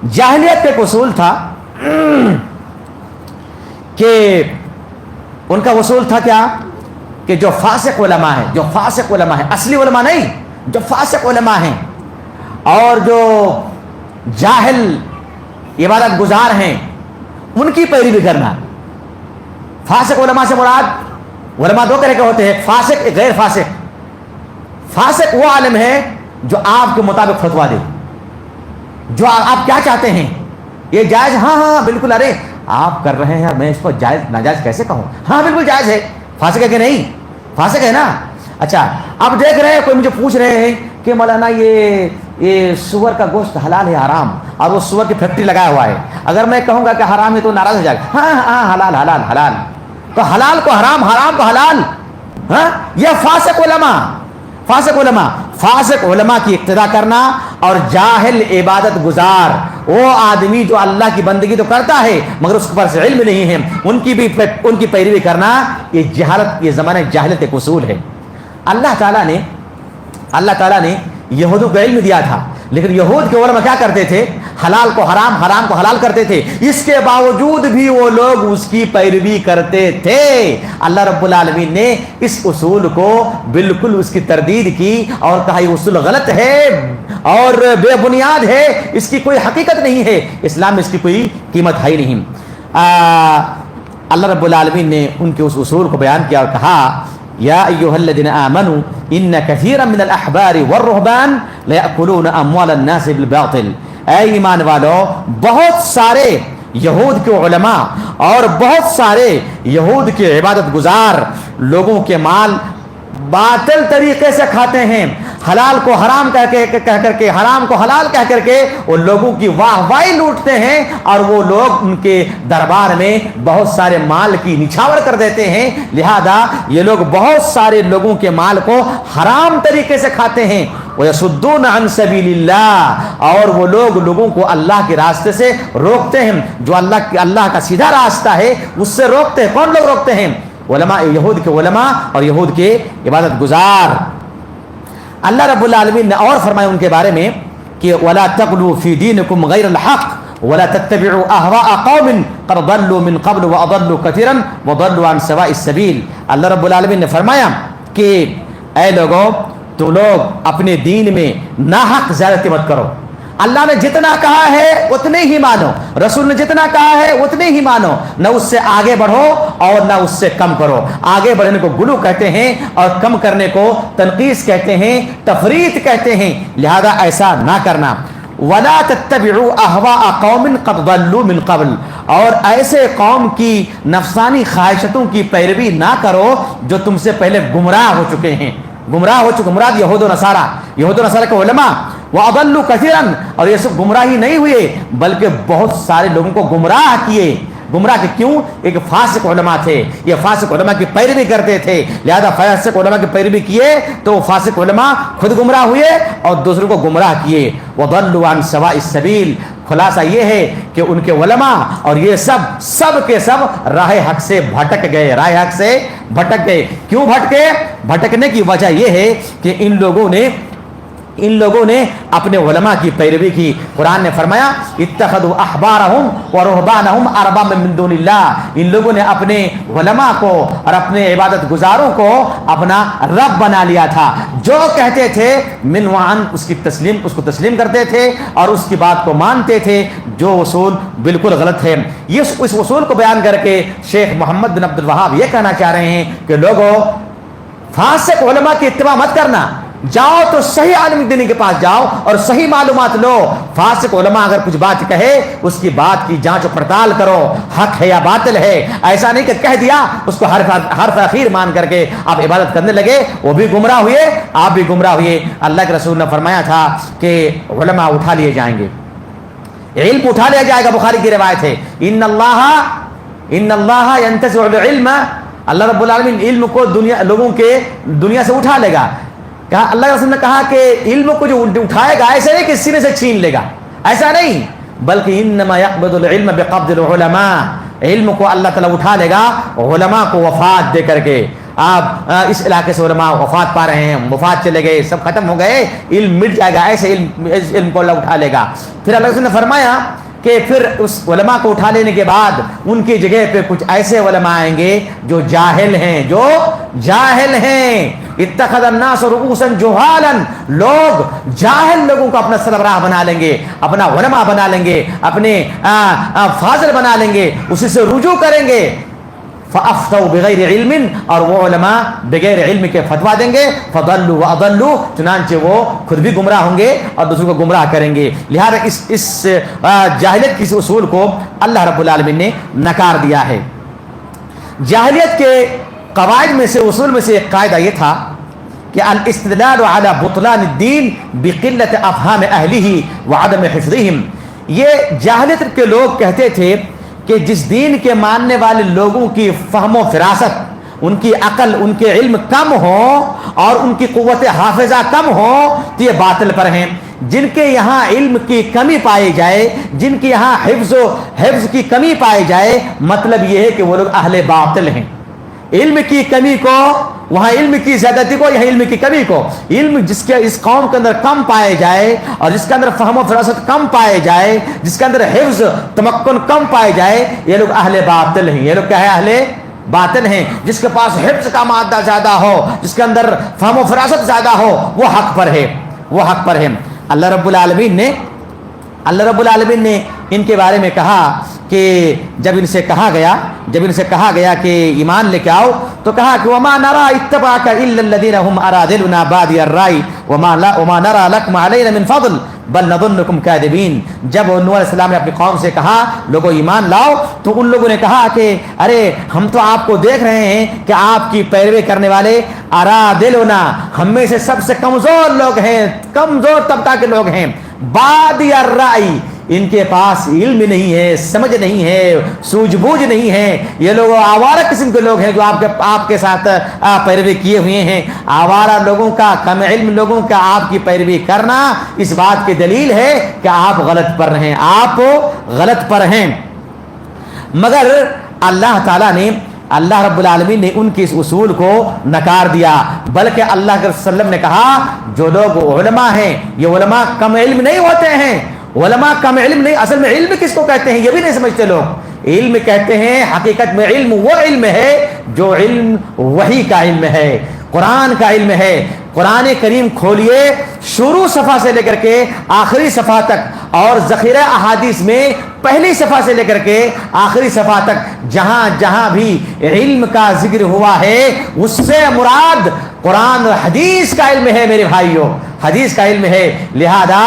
جاہلیت کا ایک اصول تھا کہ ان کا اصول تھا کیا کہ جو فاسق علماء ہیں، جو فاسق علماء ہیں، اصلی علماء نہیں، جو فاسق علماء ہیں اور جو جاہل عبادت گزار ہیں ان کی پیروی کرنا۔ فاسق علماء سے مراد علماء دو طرح کے ہوتے ہیں، فاسق ایک غیر فاسق۔ فاسق وہ عالم ہے جو آپ کے مطابق فتوا دے، جو آپ کیا چاہتے ہیں، یہ جائز، ہاں ہاں بالکل، ارے آپ کر رہے ہیں میں اس کو جائز ناجائز کیسے کہوں، ہاں بالکل جائز ہے۔ فاسق ہے کہ نہیں؟ فاسق ہے نا۔ اچھا اب دیکھ رہے ہیں کوئی مجھے پوچھ رہے ہیں کہ مولانا یہ سور کا گوشت حلال ہے حرام، اور وہ سور کی فیکٹری لگایا ہوا ہے، اگر میں کہوں گا کہ حرام ہے تو ناراض ہو جائے گا، ہاں ہاں حلال حلال حلال، تو حلال کو حرام، حرام کو حلال، ہاں یہ فاسق علماء۔ فاسق علماء، فاسق علماء کی اقتداء کرنا اور جاہل عبادت گزار، وہ آدمی جو اللہ کی بندگی تو کرتا ہے مگر اس کے پاس علم نہیں ہے، ان کی پیروی کرنا، یہ جہالت، یہ زمانہ جاہلت ایک اصول ہے۔ اللہ تعالیٰ نے یہودوں کو علم دیا تھا، لیکن یہود کے علماء کیا کرتے تھے؟ حلال کو حرام، حرام کو حلال کرتے تھے، اس کے باوجود بھی وہ لوگ اس کی پیروی کرتے تھے۔ اللہ رب العالمین نے اس اصول کو بالکل اس کی تردید کی اور کہا یہ اصول غلط ہے اور بے بنیاد ہے، اس کی کوئی حقیقت نہیں ہے، اسلام میں اس کی کوئی قیمت ہے ہی نہیں۔ اللہ رب العالمین نے ان کے اس اصول کو بیان کیا اور کہا یا ایھا الذین آمنوا ان کثیرا من الاحبار والرہبان لیأکلون اموال الناس بالباطل، اے ایمان والو، بہت سارے یہود کے علماء اور بہت سارے یہود کے عبادت گزار لوگوں کے مال باطل طریقے سے کھاتے ہیں، حلال کو حرام کہہ کر کے، حرام کو حلال کہہ کر کے وہ لوگوں کی واہ واہی لوٹتے ہیں، اور وہ لوگ ان کے دربار میں بہت سارے مال کی نچھاور کر دیتے ہیں، لہذا یہ لوگ بہت سارے لوگوں کے مال کو حرام طریقے سے کھاتے ہیں۔ وَيَصُدُّونَ عَن سَبِيلِ اللَّهِ، اور وہ لوگ لوگوں کو اللہ کے راستے سے روکتے ہیں، جو اللہ کا سیدھا راستہ ہے اس سے روکتے ہیں۔ کون لوگ روکتے ہیں؟ علماء، یہود کے علماء اور یہود کے عبادت گزار۔ اللہ رب العالمین نے اور فرمایا ان کے بارے میں کہ وَلَا تَغْلُوا فِي دِينِكُمْ غَيْرَ الْحَقِّ وَلَا تَتَّبِعُوا أَهْوَاءَ قَوْمٍ قَدْ ضَلُّوا مِنْ قَبْلُ وَأَضَلُّوا كَثِيرًا وَضَلُّوا عَنْ سَوَاءِ السَّبِيلِ۔ اللہ رب العالمین نے فرمایا کہ اے لوگوں، تم لوگ اپنے دین میں ناحق زیادتی مت کرو، اللہ نے جتنا کہا ہے اتنے ہی مانو، رسول نے جتنا کہا ہے اتنے ہی مانو، نہ اس سے آگے بڑھو اور نہ اس سے کم کرو۔ آگے بڑھنے کو غلو کہتے ہیں اور کم کرنے کو تنقیص کہتے ہیں، تفریط کہتے ہیں، لہذا ایسا نہ کرنا۔ وَلَا تَتَّبِعُوا أَهْوَاءَ قَوْمٍ قَدْ ضَلُّوا مِنْ قَبْلُ، اور ایسے قوم کی نفسانی خواہشتوں کی پیروی نہ کرو جو تم سے پہلے گمراہ ہو چکے ہیں۔ گمراہ ہو چکے، مراد یہود و نصارہ، یہود و نصارہ کے علماء، وَأَضَلُّوا كَثِيرًا، اور یہ سب گمراہ ہی نہیں ہوئے بلکہ بہت سارے لوگوں کو گمراہ کیے۔ گمراہ کہ کیوں؟ ایک فاسق علماء تھے، یہ فاسق علماء کی پیروی کرتے تھے، لہذا فاسق علماء کی پیروی کیے تو فاسق علماء خود گمراہ ہوئے اور دوسروں کو گمراہ کیے۔ وَضَلُّوا عَنْ سَوَاءِ السَّبِيلِ، خلاصہ یہ ہے کہ ان کے علماء اور یہ سب کے سب راہ حق سے بھٹک گئے، راہ حق سے بھٹک گئے۔ کیوں بھٹکے؟ بھٹکنے کی وجہ یہ ہے کہ ان لوگوں نے اپنے علماء کی پیروی کی۔ قرآن نے فرمایا اتخذوا احبارهم ورهبانهم اربابا من دون اللہ، ان لوگوں نے اپنے علماء کو اور اپنے عبادت گزاروں کو اپنا رب بنا لیا تھا، جو کہتے تھے من وعن اس کو تسلیم کرتے تھے اور اس کی بات کو مانتے تھے، جو اصول بالکل غلط ہے۔ اس اصول کو بیان کر کے شیخ محمد بن عبد الوہاب یہ کہنا چاہ رہے ہیں کہ لوگوں، فاسق علماء کی اتباع مت کرنا، جاؤ تو صحیح عالم دین کے پاس جاؤ اور صحیح معلومات لو۔ فاسق علماء اگر کچھ بات کہے اس کی بات کی جانچ و پڑتال کرو، حق ہے یا باطل ہے، ایسا نہیں کہ کہہ دیا اس کو حرف اخیر مان کر کے آپ عبادت کرنے لگے، وہ بھی گمراہ ہوئے، آپ بھی گمراہ ہوئے۔ اللہ کے رسول نے فرمایا تھا کہ علماء اٹھا لیے جائیں گے، علم اٹھا لیا جائے گا، بخاری کی روایت ہے ان اللہ ينتزع العلم، اللہ رب العالمین علم کو لوگوں کے دنیا سے اٹھا لے گا۔ کہا اللہ کے رسول نے کہا کہ علم کو جو اٹھائے گا ایسا نہیں کہ سینے سے چھین لے گا، ایسا نہیں، بلکہ انما يقبض العلم بقبض العلماء، علم کو اللہ تعالیٰ اٹھا لے گا علماء کو وفات دے کر کے۔ آپ اس علاقے سے علماء وفات پا رہے ہیں، وفات چلے گئے، سب ختم ہو گئے، علم مٹ جائے گا، ایسے علم کو اللہ اٹھا لے گا۔ پھر اللہ نے فرمایا کہ پھر اس علماء کو اٹھا لینے کے بعد ان کی جگہ پہ کچھ ایسے علماء آئیں گے جو جاہل ہیں، جو جاہل ہیں۔ اتخذ الناس رؤوسا جہالا، لوگ جاہل لوگوں کو اپنا سربراہ بنا لیں گے، اپنا علماء بنا لیں گے، اپنے فاضل بنا لیں گے، اسی سے رجوع کریں گے۔ فافتوا بغیر علم، اور وہ علماء بغیر علم کے فتوا دیں گے، فضلوا واضلوا، چنانچہ وہ خود بھی گمراہ ہوں گے اور دوسروں کو گمراہ کریں گے۔ لہذا اس جاہلیت کے اصول کو اللہ رب العالمین نے نکار دیا ہے۔ جاہلیت کے قواعد میں سے، اصول میں سے ایک قاعدہ یہ تھا کہ الاستدلال على بطلان الدین بقلت افہام اہلہ وعدم حفظہم۔ یہ جاہلیت کے لوگ کہتے تھے کہ جس دین کے ماننے والے لوگوں کی فہم و فراست، ان کی عقل، ان کے علم کم ہو اور ان کی قوت حافظہ کم ہو تو یہ باطل پر ہیں۔ جن کے یہاں علم کی کمی پائی جائے، جن کے یہاں حفظ کی کمی پائی جائے، مطلب یہ ہے کہ وہ لوگ اہل باطل ہیں۔ علم کی کمی کو، وہاں علم کی زیادتی کو، یہاں علم کی کمی کو، علم جس کے اس قوم کے اندر کم پائے جائے اور جس کے اندر فہم و فراست کم پائے جائے، جس کے اندر حفظ تمکن کم پائے جائے، یہ لوگ اہل باطل ہیں۔ یہ لوگ کیا ہے؟ اہل باطل ہیں۔ جس کے پاس حفظ کا مادہ زیادہ ہو، جس کے اندر فہم و فراست زیادہ ہو، وہ حق پر ہے، وہ حق پر ہے۔ اللہ رب العالمین نے ان کے بارے میں کہا کہ جب ان سے کہا گیا کہ ایمان لے کے آؤ، تو کہا کہ وما نرى اتبعك الا الذين هم ارادلنا بادي الرأي وما نرى لكم علينا من فضل بل نظنكم كاذبين۔ جب نوح علیہ السلام نے اپنی قوم سے کہا لوگوں ایمان لاؤ، تو ان لوگوں نے کہا کہ ارے ہم تو آپ کو دیکھ رہے ہیں کہ آپ کی پیروی کرنے والے ارادلنا، ہم میں سے سب سے کمزور لوگ ہیں، کمزور طبقہ کے لوگ ہیں، بادی الرأی، ان کے پاس علم نہیں ہے، سمجھ نہیں ہے، سوجھ بوجھ نہیں ہے، یہ لوگ آوارہ قسم کے لوگ ہیں جو آپ کے ساتھ پیروی کیے ہوئے ہیں۔ آوارہ لوگوں کا، کم علم لوگوں کا آپ کی پیروی کرنا اس بات کی دلیل ہے کہ آپ غلط پر ہیں، آپ غلط پر ہیں۔ مگر اللہ تعالیٰ نے، اللہ رب العالمین نے ان کے اس اصول کو نکار دیا، بلکہ اللہ کے رسول وسلم نے کہا جو لوگ علماء ہیں، یہ علماء کم علم نہیں ہوتے ہیں۔ علماء کم علم نہیں، اصل میں علم کس کو کہتے ہیں یہ بھی نہیں سمجھتے لوگ۔ علم کہتے ہیں حقیقت میں علم وہ علم ہے جو علم وحی کا علم ہے، قرآن کا علم ہے۔ قرآن کریم کھولیے شروع صفحہ سے لے کر کے آخری صفحہ تک، اور ذخیرہ احادیث میں پہلی صفحہ سے لے کر کے آخری صفحہ تک جہاں جہاں بھی علم کا ذکر ہوا ہے اس سے مراد قرآن اور حدیث کا علم ہے میرے بھائیوں، حدیث کا علم ہے۔ لہذا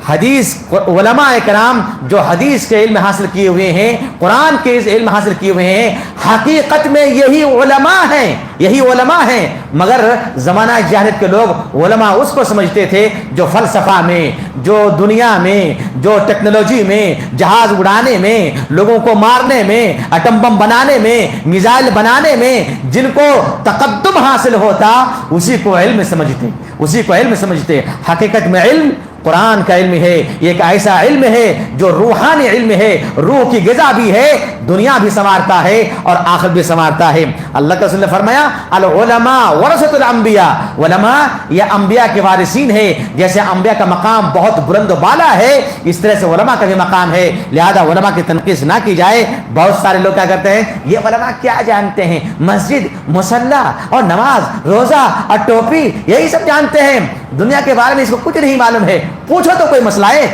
حدیث علماء کرام جو حدیث کے علم حاصل کیے ہوئے ہیں، قرآن کے علم حاصل کیے ہوئے ہیں، حقیقت میں یہی علماء ہیں، یہی علماء ہیں۔ مگر زمانہ جاہلیت کے لوگ علماء اس کو سمجھتے تھے جو فلسفہ میں، جو دنیا میں، جو ٹیکنالوجی میں، جہاز اڑانے میں، لوگوں کو مارنے میں، ایٹم بم بنانے میں، میزائل بنانے میں جن کو تقدم حاصل ہوتا اسی کو علم سمجھتے، اسی کو علم سمجھتے۔ حقیقت میں علم قرآن کا علم ہے، یہ ایک ایسا علم ہے جو روحانی علم ہے، روح کی غذا بھی ہے، دنیا بھی سنوارتا ہے اور آخرت بھی سنوارتا ہے۔ اللہ کے رسول نے فرمایا العلماء ورثۃ الانبیاء، علماء یہ انبیاء کے وارثین ہیں۔ جیسے انبیاء کا مقام بہت بلند و بالا ہے، اس طرح سے علماء کا بھی مقام ہے، لہذا علماء کی تنقیص نہ کی جائے۔ بہت سارے لوگ کیا کرتے ہیں، یہ علماء کیا جانتے ہیں، مسجد، مصلی اور نماز، روزہ اور ٹوپی یہی سب جانتے ہیں، دنیا کے بارے میں اس کو کچھ نہیں معلوم ہے۔ پوچھو تو کوئی مسئلہ ہے،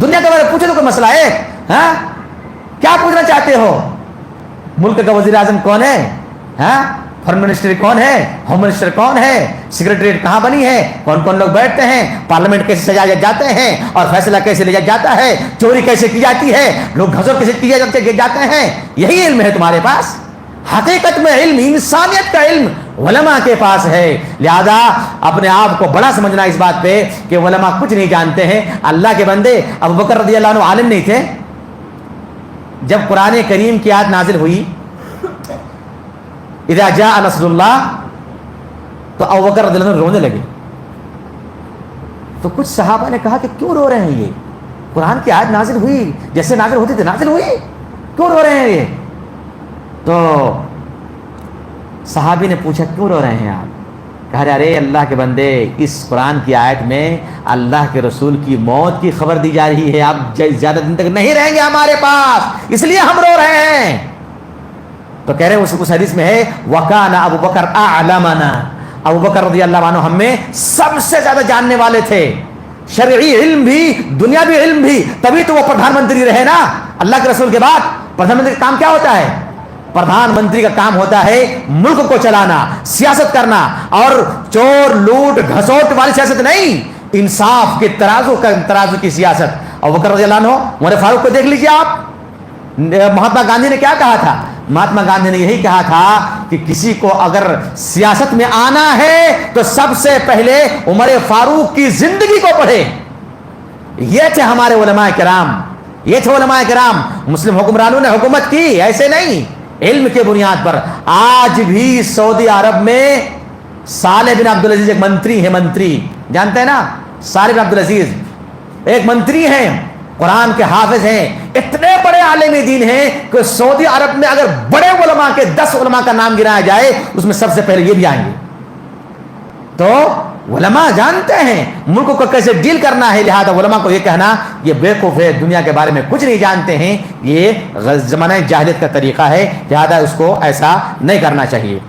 دنیا کے بارے میں پوچھو تو کوئی مسئلہ ہے، ہاں کیا پوچھنا چاہتے ہو؟ ملک کا وزیر اعظم کون ہے، ہاں فارن منسٹر کون ہے، ہوم منسٹر کون ہے، سیکریٹریٹ کہاں بنی ہے، کون کون لوگ بیٹھتے ہیں، پارلیمنٹ کیسے سجایا جاتے ہیں اور فیصلہ کیسے لیا جاتا ہے، چوری کیسے کی جاتی ہے، لوگ گھسو کیسے کیے جاتے ہیں، یہی علم ہے تمہارے پاس۔ حقیقت میں علم، انسانیت کا علم علماء کے پاس ہے۔ لہذا اپنے آپ کو بڑا سمجھنا اس بات پہ کہ علماء کچھ نہیں جانتے ہیں۔ اللہ کے بندے، ابو بکر رضی اللہ عنہ عالم نہیں تھے؟ جب قرآن کریم کی آیت نازل ہوئی اذا جاء نصر اللہ، تو ابو بکر رضی اللہ عنہ رونے لگے۔ تو کچھ صحابہ نے کہا کہ کیوں رو رہے ہیں، یہ قرآن کی آیت نازل ہوئی، جیسے نازل ہوتی تھی نازل ہوئی، کیوں رو رہے ہیں یہ؟ تو صحابی نے پوچھا کیوں رو رہے ہیں آپ؟ کہا ارے اللہ کے بندے، اس قرآن کی آیت میں اللہ کے رسول کی موت کی خبر دی جا رہی ہے، آپ زیادہ دن تک نہیں رہیں گے ہمارے پاس، اس لیے ہم رو رہے ہیں۔ تو کہہ رہے ہیں اس حدیث میں ہے وَكَانَ ابو بکر اعلمنا، ابو بکر رضی اللہ عنہ ہم میں سب سے زیادہ جاننے والے تھے، شرعی علم بھی دنیاوی علم بھی، تبھی تو وہ پردھان منتری رہے نا۔ اللہ کے رسول کے بعد پردھان منتری کا کام کیا ہوتا ہے؟ پردھان منتری کا کام ہوتا ہے ملک کو چلانا، سیاست کرنا، اور چور لوٹ گھسوٹ والی سیاست نہیں، انصاف کے ترازو کی سیاست۔ ابو بکر رضی اللہ عنہ، عمر فاروق کو دیکھ لیجیے آپ، مہاتما گاندھی نے کیا کہا تھا؟ مہاتما گاندھی نے یہی کہا تھا کہ کسی کو اگر سیاست میں آنا ہے تو سب سے پہلے عمر فاروق کی زندگی کو پڑھے۔ یہ تھے ہمارے علماء کرام، یہ تھے علماء کرام۔ مسلم حکمرانوں نے حکومت کی، ایسے نہیں، علم کے بنیاد پر۔ آج بھی سعودی عرب میں صالح بن عبدالعزیز ایک منتری ہے، منتری جانتے ہیں نا، صالح بن عبدالعزیز ایک منتری ہیں، قرآن کے حافظ ہیں، اتنے بڑے عالم دین ہیں کہ سعودی عرب میں اگر بڑے علماء کے 10 علماء کا نام گنایا جائے اس میں سب سے پہلے یہ بھی آئیں گے۔ تو علماء جانتے ہیں ملک کو کیسے ڈیل کرنا ہے، لہذا علماء کو یہ کہنا یہ بیوقوف ہے، دنیا کے بارے میں کچھ نہیں جانتے ہیں، یہ زمانہ جاہلیت کا طریقہ ہے، لہذا اس کو ایسا نہیں کرنا چاہیے۔